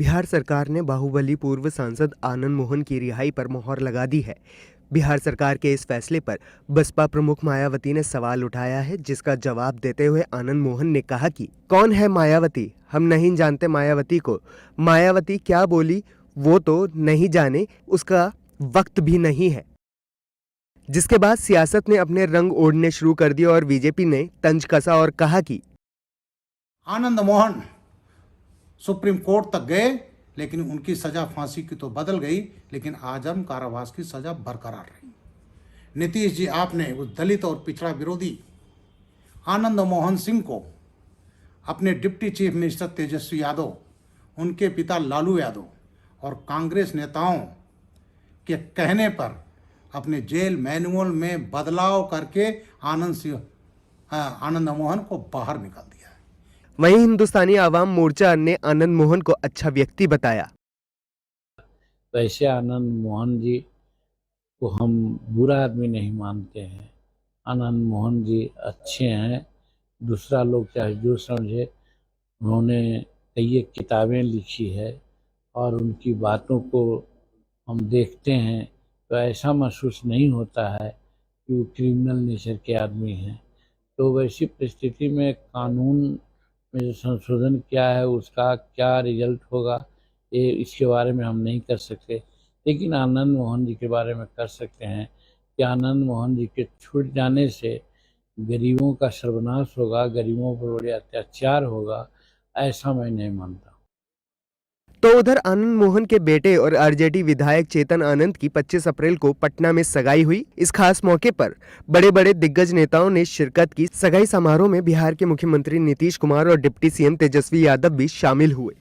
बिहार सरकार ने बाहुबली पूर्व सांसद आनंद मोहन की रिहाई पर मुहर लगा दी है। बिहार सरकार के इस फैसले पर बसपा प्रमुख मायावती ने सवाल उठाया है, जिसका जवाब देते हुए आनंद मोहन ने कहा कि कौन है मायावती, हम नहीं जानते मायावती को। मायावती क्या बोली वो तो नहीं जाने, उसका वक्त भी नहीं है। जिसके बाद सियासत ने अपने रंग ओढ़ने शुरू कर दिए और बीजेपी ने तंज कसा और कहा कि आनंद मोहन सुप्रीम कोर्ट तक गए, लेकिन उनकी सजा फांसी की तो बदल गई, लेकिन आजम कारावास की सजा बरकरार रही। नीतीश जी, आपने उस दलित और पिछड़ा विरोधी आनंद मोहन सिंह को अपने deputy chief minister Tejashwi Yadav, उनके पिता लालू यादव और कांग्रेस नेताओं के कहने पर अपने जेल मैनुअल में बदलाव करके आनंद मोहन को बाहर निकाल दिया है। वहीं हिंदुस्तानी आवाम मोर्चा ने आनंद मोहन को अच्छा व्यक्ति बताया। वैसे आनंद मोहन जी को हम बुरा आदमी नहीं मानते हैं। आनंद मोहन जी अच्छे हैं। दूसरा लोग चाहे जो समझे, उन्होंने कई एक किताबें लिखी है और उनकी बातों को हम देखते हैं तो ऐसा महसूस नहीं होता है कि वो क्रिमिनल नेचर के आदमी हैं। तो वैसी परिस्थिति में कानून में जो संशोधन किया है उसका क्या रिजल्ट होगा, ये इसके बारे में हम नहीं कर सकते, लेकिन आनंद मोहन जी के बारे में कर सकते हैं कि आनंद मोहन जी के छूट जाने से गरीबों का सर्वनाश होगा, गरीबों पर बड़े अत्याचार होगा, ऐसा मैं नहीं मानता। तो उधर आनंद मोहन के बेटे और आरजेडी विधायक चेतन आनंद की 25 अप्रैल को पटना में सगाई हुई। इस खास मौके पर बड़े बड़े दिग्गज नेताओं ने शिरकत की। सगाई समारोह में बिहार के मुख्यमंत्री नीतीश कुमार और डिप्टी सीएम तेजस्वी यादव भी शामिल हुए।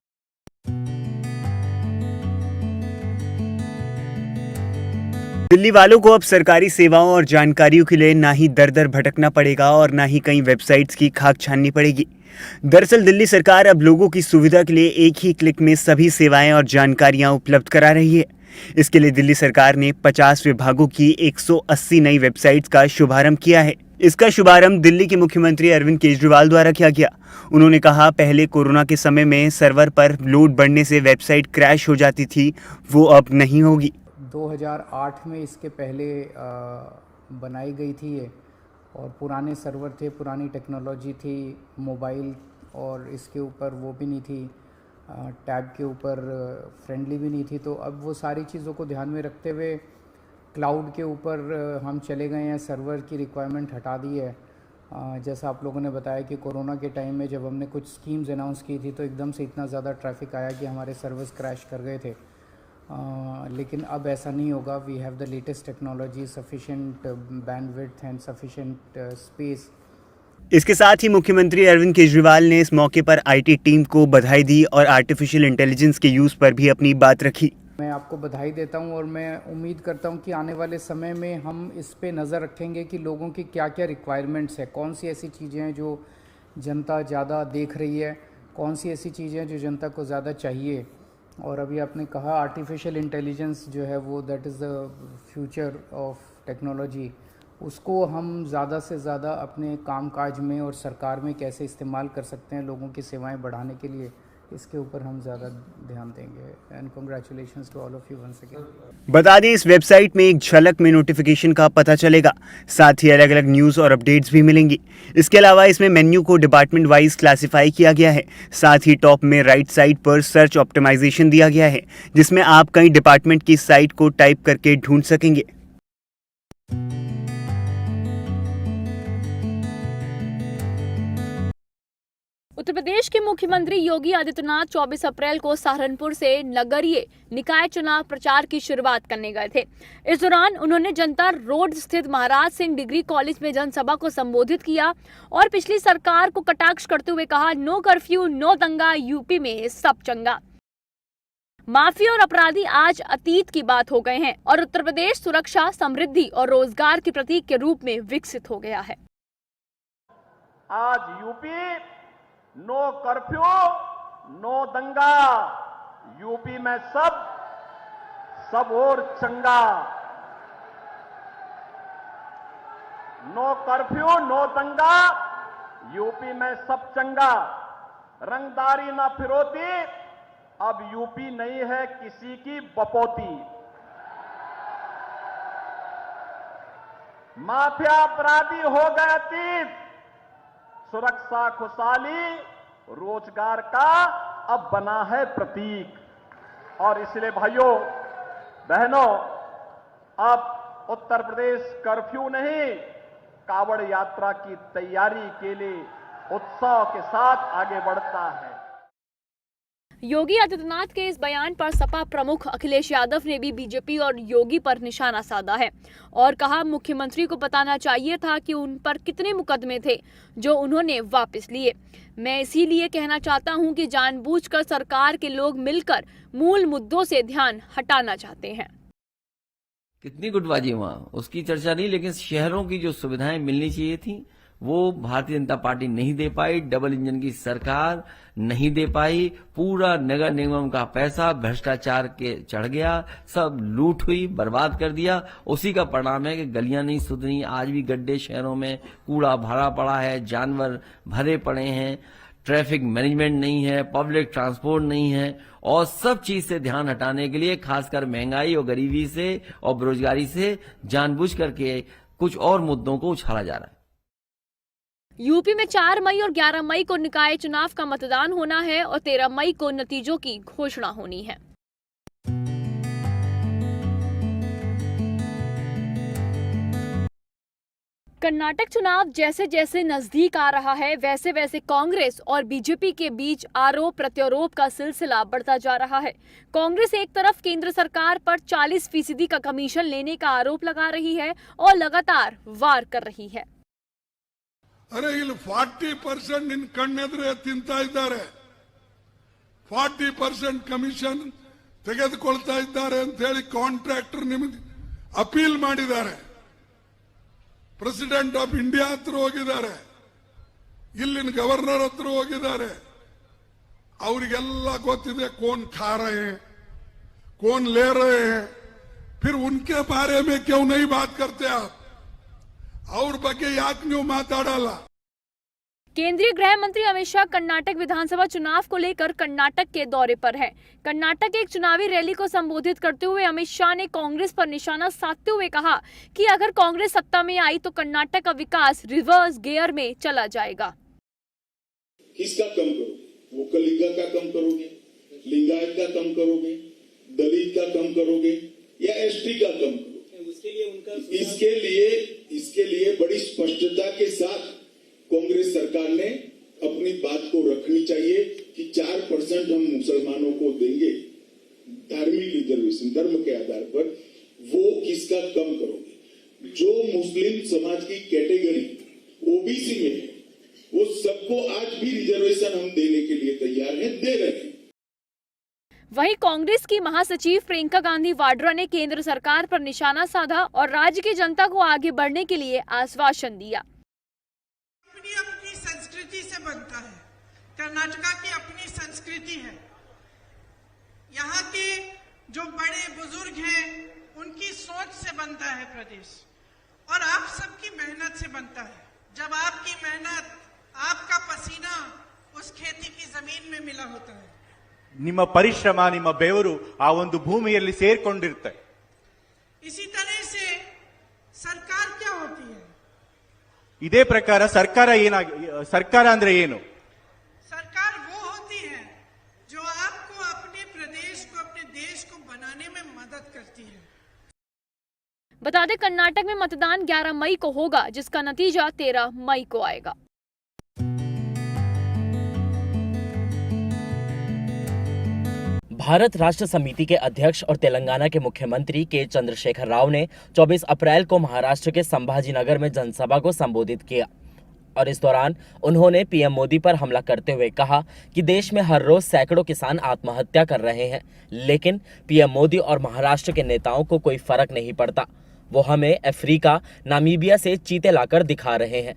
दिल्ली वालों को अब सरकारी सेवाओं और जानकारियों के लिए ना ही दर दर भटकना पड़ेगा और ना ही कई वेबसाइट्स की खाक छाननी पड़ेगी। दरअसल दिल्ली सरकार अब लोगों की सुविधा के लिए एक ही क्लिक में सभी सेवाएं और जानकारियां उपलब्ध करा रही है। इसके लिए दिल्ली सरकार ने 50 विभागों की 180 नई वेबसाइट्स का शुभारंभ किया है। इसका शुभारंभ दिल्ली के मुख्यमंत्री अरविंद केजरीवाल द्वारा किया गया। उन्होंने कहा, पहले कोरोना के समय में सर्वर पर लोड बढ़ने से वेबसाइट क्रैश हो जाती थी, वो अब नहीं होगी। 2008 में इसके पहले बनाई गई थी ये, और पुराने सर्वर थे, पुरानी टेक्नोलॉजी थी, मोबाइल और इसके ऊपर वो भी नहीं थी, टैब के ऊपर फ्रेंडली भी नहीं थी। तो अब वो सारी चीज़ों को ध्यान में रखते हुए क्लाउड के ऊपर हम चले गए हैं, सर्वर की रिक्वायरमेंट हटा दी है। जैसा आप लोगों ने बताया कि कोरोना के टाइम में जब हमने कुछ स्कीम्स अनाउंस की थी तो एकदम से इतना ज़्यादा ट्रैफिक आया कि हमारे सर्वर्स क्रैश कर गए थे। लेकिन अब ऐसा नहीं होगा। We have the latest technology, sufficient bandwidth and sufficient space. इसके साथ ही मुख्यमंत्री अरविंद केजरीवाल ने इस मौके पर आईटी टीम को बधाई दी और आर्टिफिशियल इंटेलिजेंस के यूज पर भी अपनी बात रखी। मैं आपको बधाई देता हूं और मैं उम्मीद करता हूं कि आने वाले समय में हम इस पे नज़र रखेंगे कि लोगों की क्या क्या रिक्वायरमेंट्स है, कौन सी ऐसी चीज़ें हैं जो जनता ज़्यादा देख रही है, कौन सी ऐसी चीज़ें हैं जो जनता को ज़्यादा चाहिए। और अभी आपने कहा आर्टिफिशियल इंटेलिजेंस जो है वो that is the future of technology. उसको हम ज़्यादा से ज़्यादा अपने कामकाज में और सरकार में कैसे इस्तेमाल कर सकते हैं लोगों की सेवाएं बढ़ाने के लिए, इसके ऊपर हम ज़्यादा ध्यान देंगे। And congratulations to all of you once again. बता दें, इस वेबसाइट में एक झलक में नोटिफिकेशन का पता चलेगा, साथ ही अलग अलग न्यूज़ और अपडेट्स भी मिलेंगी। इसके अलावा इसमें मेन्यू को डिपार्टमेंट वाइज क्लासिफाई किया गया है। साथ ही टॉप में राइट साइड पर सर्च ऑप्टिमाइजेशन दिया गया है, जिसमें आप कई डिपार्टमेंट की साइट को टाइप करके ढूंढ सकेंगे। उत्तर प्रदेश के मुख्यमंत्री योगी आदित्यनाथ 24 अप्रैल को सहारनपुर से नगरीय निकाय चुनाव प्रचार की शुरुआत करने गए थे। इस दौरान उन्होंने जनता रोड स्थित महाराज सिंह डिग्री कॉलेज में जनसभा को संबोधित किया और पिछली सरकार को कटाक्ष करते हुए कहा, नो कर्फ्यू, नो दंगा, यूपी में सब चंगा। माफिया और अपराधी आज अतीत की बात हो गए हैं और उत्तर प्रदेश सुरक्षा, समृद्धि और रोजगार के प्रतीक के रूप में विकसित हो गया है। आज यूपी नो कर्फ्यू, नो दंगा, यूपी में सब और चंगा। नो कर्फ्यू, नो दंगा, यूपी में सब चंगा। रंगदारी ना फिरौती, अब यूपी नहीं है किसी की बपौती। माफिया अपराधी हो गए अतीत, सुरक्षा खुशहाली रोजगार का अब बना है प्रतीक। और इसलिए भाइयों बहनों, अब उत्तर प्रदेश कर्फ्यू नहीं, कावड़ यात्रा की तैयारी के लिए उत्साह के साथ आगे बढ़ता है। योगी आदित्यनाथ के इस बयान पर सपा प्रमुख अखिलेश यादव ने भी बीजेपी और योगी पर निशाना साधा है और कहा मुख्यमंत्री को बताना चाहिए था कि उन पर कितने मुकदमे थे जो उन्होंने वापस लिए। मैं इसीलिए कहना चाहता हूं कि जानबूझकर सरकार के लोग मिलकर मूल मुद्दों से ध्यान हटाना चाहते हैं। कितनी गुटबाजी वहां, उसकी चर्चा नहीं, लेकिन शहरों की जो सुविधाएं मिलनी चाहिए थी वो भारतीय जनता पार्टी नहीं दे पाई। डबल इंजन की सरकार नहीं दे पाई। पूरा नगर निगम का पैसा भ्रष्टाचार के चढ़ गया, सब लूट हुई, बर्बाद कर दिया। उसी का परिणाम है कि गलियां नहीं सुधरी, आज भी गड्ढे शहरों में, कूड़ा भरा पड़ा है, जानवर भरे पड़े हैं, ट्रैफिक मैनेजमेंट नहीं है, पब्लिक ट्रांसपोर्ट नहीं है। और सब चीज से ध्यान हटाने के लिए, खासकर महंगाई और गरीबी से और बेरोजगारी से जानबूझ करके कुछ और मुद्दों को उछाला जा रहा है। यूपी में 4 मई और 11 मई को निकाय चुनाव का मतदान होना है और 13 मई को नतीजों की घोषणा होनी है। कर्नाटक चुनाव जैसे जैसे नजदीक आ रहा है वैसे वैसे कांग्रेस और बीजेपी के बीच आरोप प्रत्यारोप का सिलसिला बढ़ता जा रहा है। कांग्रेस एक तरफ केंद्र सरकार पर 40% का कमीशन लेने का आरोप लगा रही है और लगातार वार कर रही है। अरे ಇಲ್ಲಿ 40% ನಿನ್ ಕಣ್ಣೆದುರೆ ತಿಂತಾ ಇದ್ದಾರೆ, 40% ಕಮಿಷನ್ ತೆಗೆದುಕೊಳ್ತಾ ಇದ್ದಾರೆ ಅಂತ ಹೇಳಿ ಕಾಂಟ್ರಾಕ್ಟರ್ ನಿಮಗೆ ಅಪೀಲ್ ಮಾಡಿದ್ದಾರೆ. ಪ್ರೆಸಿಡೆಂಟ್ ಆಫ್ ಇಂಡಿಯಾ ಹತ್ರ ಹೋಗಿದ್ದಾರೆ, ಇಲ್ಲಿನ ಗವರ್ನರ್ ಹತ್ರ ಹೋಗಿದ್ದಾರೆ. ಅವರಿಗೆಲ್ಲ ಗೊತ್ತಿದೆ कौन खा रहे हैं, कौन ले रहे हैं, फिर उनके बारे में क्यों नहीं बात करते आप? और ಬಗ್ಗೆ ಯಾಕೆ ನೀವು ಮಾತಾಡಲ್ಲ? केंद्रीय गृह मंत्री अमित शाह कर्नाटक विधानसभा चुनाव को लेकर कर्नाटक के दौरे पर हैं। कर्नाटक एक चुनावी रैली को संबोधित करते हुए अमित शाह ने कांग्रेस पर निशाना साधते हुए कहा कि अगर कांग्रेस सत्ता में आई तो कर्नाटक का विकास रिवर्स गियर में चला जाएगा। किसका कम करोगे? वोकलिगा का कम करोगे, लिंगायत का कम करोगे, दलित का कम करोगे या एसटी का कम करोगे? इसके लिए बड़ी स्पष्टता के साथ कांग्रेस सरकार ने अपनी बात को रखनी चाहिए कि 4% हम मुसलमानों को देंगे धार्मिक रिजर्वेशन, धर्म के आधार पर। वो किसका कम करोगे? जो मुस्लिम समाज की कैटेगरी ओबीसी में है वो सबको आज भी रिजर्वेशन हम देने के लिए तैयार हैं, दे रहे हैं। वहीं कांग्रेस की महासचिव प्रियंका गांधी वाड्रा ने केंद्र सरकार पर निशाना साधा और राज्य की जनता को आगे बढ़ने के लिए आश्वासन दिया। अपनी अपनी संस्कृति से बनता है, कर्नाटका की अपनी संस्कृति है। यहाँ के जो बड़े बुजुर्ग हैं उनकी सोच से बनता है प्रदेश और आप सबकी मेहनत से बनता है। जब आपकी मेहनत, आपका पसीना उस खेती की जमीन में मिला होता है, ನಿಮ್ಮ ಪರಿಶ್ರಮ, ನಿಮ್ಮ ಬೆವರು ಆ ಒಂದು ಭೂಮಿಯಲ್ಲಿ ಸೇರ್ಕೊಂಡಿರುತ್ತೆ. इसी तरह से सरकार क्या होती है? ಇದೇ ಪ್ರಕಾರ ಸರ್ಕಾರ ಅಂದ್ರೆ ಏನು? सरकार वो होती है जो आपको अपने प्रदेश को, अपने देश को बनाने में मदद करती है। बता दें कर्नाटक में मतदान 11 मई को होगा जिसका नतीजा 13 मई को आएगा। भारत राष्ट्र समिति के अध्यक्ष और तेलंगाना के मुख्यमंत्री के चंद्रशेखर राव ने 24 अप्रैल को महाराष्ट्र के संभाजीनगर में जनसभा को संबोधित किया और इस दौरान उन्होंने पीएम मोदी पर हमला करते हुए कहा कि देश में हर रोज सैकड़ों किसान आत्महत्या कर रहे हैं, लेकिन पीएम मोदी और महाराष्ट्र के नेताओं को कोई फर्क नहीं पड़ता। वो हमें अफ्रीका, नामीबिया से चीते लाकर दिखा रहे हैं।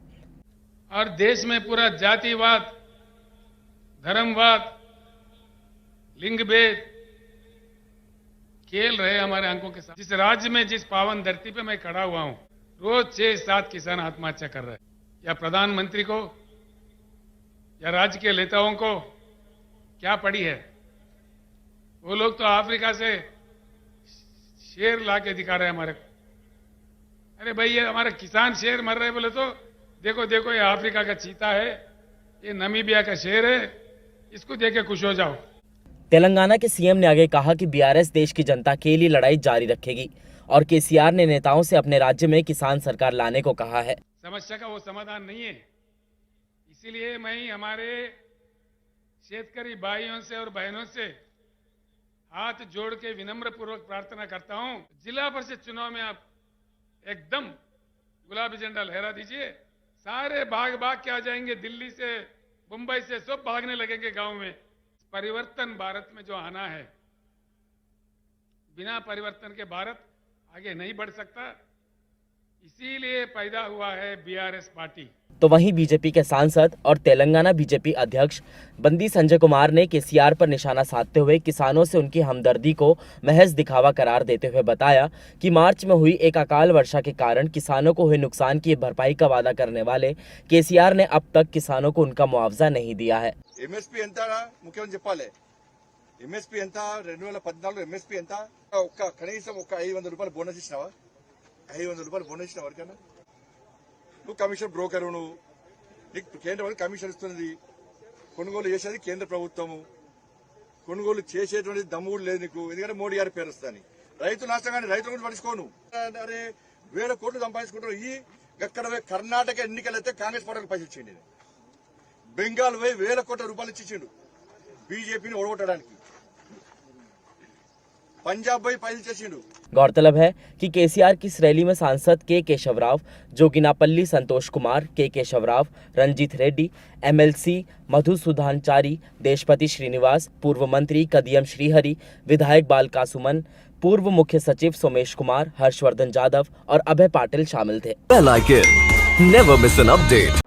और देश में पूरा जातिवाद, धर्मवाद, लिंग भेद खेल रहे हमारे आंखों के साथ। जिस राज्य में, जिस पावन धरती पे मैं खड़ा हुआ हूं, रोज 6-7 किसान आत्महत्या कर रहे हैं। या प्रधानमंत्री को या राज्य के नेताओं को क्या पड़ी है? वो लोग तो अफ्रीका से शेर ला के दिखा रहे हैं हमारे को। अरे भाई, ये हमारे किसान शेर मर रहे बोले तो देखो देखो, ये अफ्रीका का चीता है, ये नमीबिया का शेर है, इसको देख के खुश हो जाओ। तेलंगाना के सीएम ने आगे कहा कि बीआरएस देश की जनता के लिए लड़ाई जारी रखेगी और केसीआर ने नेताओं से अपने राज्य में किसान सरकार लाने को कहा है। समस्या का वो समाधान नहीं है, इसीलिए मैं हमारे शेतकरी भाइयों से और बहनों से हाथ जोड़ के विनम्र पूर्वक प्रार्थना करता हूं, जिला परिषद चुनाव में आप एकदम गुलाबी झंडा लहरा दीजिए। सारे भाग भाग के आ जाएंगे, दिल्ली से मुंबई से सब भागने लगेंगे गांव में। परिवर्तन भारत में जो आना है, बिना परिवर्तन के भारत आगे नहीं बढ़ सकता, इसीलिए पैदा हुआ है बीआरएस पार्टी। तो वहीं बीजेपी के सांसद और तेलंगाना बीजेपी अध्यक्ष बंदी संजय कुमार ने केसीआर पर निशाना साधते हुए किसानों से उनकी हमदर्दी को महज दिखावा करार देते हुए बताया कि मार्च में हुई एक अकाल वर्षा के कारण किसानों को हुए नुकसान की भरपाई का वादा करने वाले केसीआर ने अब तक किसानों को उनका मुआवजा नहीं दिया है। ఎంఎస్పీ ఎంత ముఖ్యమని చెప్పాలి. ఎంఎస్పీ ఎంత 2014 ఎంఎస్పీ ఎంత? కనీసం ఒక 500 రూపాయలు బోనస్ ఇచ్చినావా? 500 రూపాయలు బోనస్ ఇచ్చినావా ఎవరికైనా? నువ్వు కమిషన్ బ్రోకరు, నీకు కేంద్రం కమిషన్ ఇస్తున్నది, కొనుగోలు చేసేది కేంద్ర ప్రభుత్వము, కొనుగోలు చేసేటువంటి దమ్ము లేదు నీకు, ఎందుకంటే మోడీ గారి పేరు వస్తుంది. రైతు నష్టం కానీ రైతు గురించి పడుచుకోను. అరే 1000 కోట్లు సంపాదించుకుంటారు. అక్కడ కర్ణాటక ఎన్నికలు అయితే కాంగ్రెస్ పార్టీకి పైసలు ఇచ్చింది, బెంగాల్ పోయి 1000 కోట్ల రూపాయలు ఇచ్చిండు बीजेपी ओडगొట్టడానికి, पंजाब పోయి పైసలు చేసిండు। गौरतलब है कि केसीआर की इस रैली में सांसद के केशव राव, जोगिनापल्ली संतोष कुमार, के केशव राव, रंजीत रेड्डी, एमएलसी मधुसूदनाचारी, देशपति श्रीनिवास, पूर्व मंत्री कदियम श्रीहरि, विधायक बालका सुमन, पूर्व मुख्य सचिव सोमेश कुमार, हर्षवर्धन जाधव और अभय पाटिल शामिल थे। Bell icon, never miss an update.